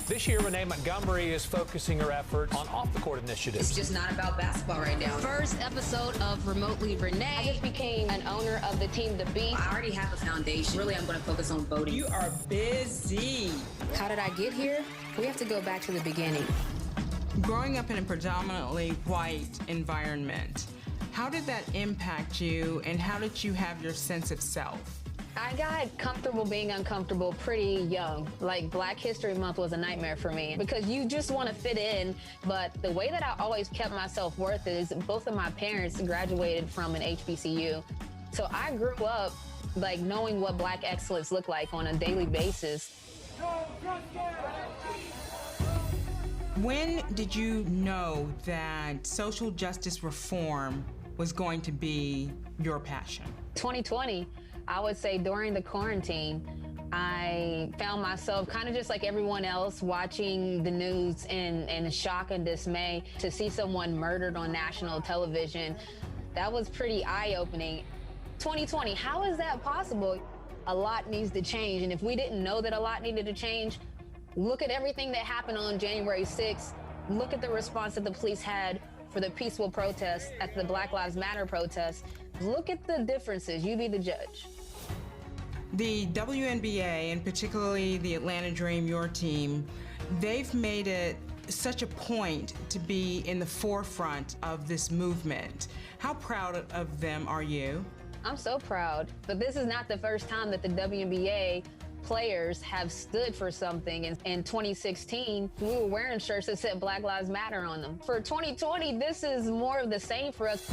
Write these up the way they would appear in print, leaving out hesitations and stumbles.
This year, Renee Montgomery is focusing her efforts on off-the-court initiatives. It's just not about basketball right now. First episode of Remotely Renee. I just became an owner of the team, The Beast. I already have a foundation. Really, I'm going to focus on voting. You are busy. How did I get here? We have to go back to the beginning. Growing up in a predominantly white environment, how did that impact you, and how did you have your sense of self? I got comfortable being uncomfortable pretty young. Like Black History Month was a nightmare for me because you just want to fit in. But the way that I always kept my self-worth is both of my parents graduated from an HBCU. So I grew up like knowing what Black excellence looked like on a daily basis. When did you know that social justice reform was going to be your passion? 2020, I would say during the quarantine, I found myself kind of just like everyone else watching the news in shock and dismay to see someone murdered on national television. That was pretty eye-opening. 2020, how is that possible? A lot needs to change, and if we didn't know that a lot needed to change, look at everything that happened on January 6th. Look at the response that the police had for the peaceful protests at the Black Lives Matter protests. Look at the differences. You be the judge. The WNBA, and particularly the Atlanta Dream, your team, they've made it such a point to be in the forefront of this movement. How proud of them are you? I'm so proud, but this is not the first time that the WNBA players have stood for something. In 2016, we were wearing shirts that said Black Lives Matter on them. For 2020, this is more of the same for us.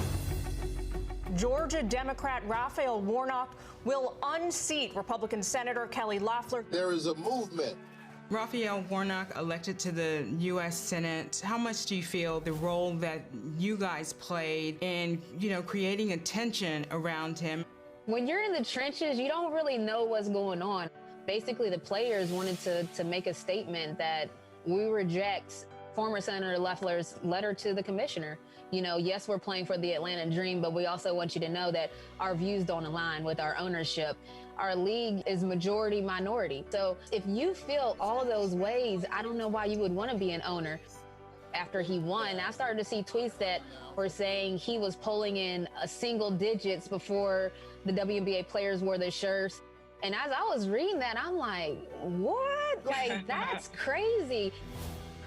Georgia Democrat Raphael Warnock will unseat Republican Senator Kelly Loeffler. There is a movement. Raphael Warnock elected to the U.S. Senate. How much do you feel the role that you guys played in, creating attention around him? When you're in the trenches, you don't really know what's going on. Basically, the players wanted to make a statement that we reject former Senator Loeffler's letter to the commissioner. Yes, we're playing for the Atlanta Dream, but we also want you to know that our views don't align with our ownership. Our league is majority minority. So if you feel all those ways, I don't know why you would want to be an owner. After he won, I started to see tweets that were saying he was polling in single digits before the WNBA players wore their shirts. And as I was reading that, I'm like, what? Like, that's crazy.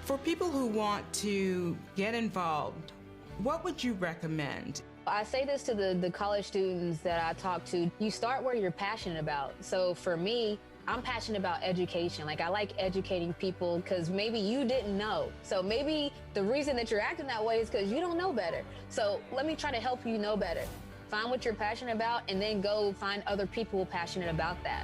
For people who want to get involved, what would you recommend? I say this to the college students that I talk to. You start where you're passionate about. So for me, I'm passionate about education. Like, I like educating people because maybe you didn't know. So maybe the reason that you're acting that way is because you don't know better. So let me try to help you know better. Find what you're passionate about and then go find other people passionate about that.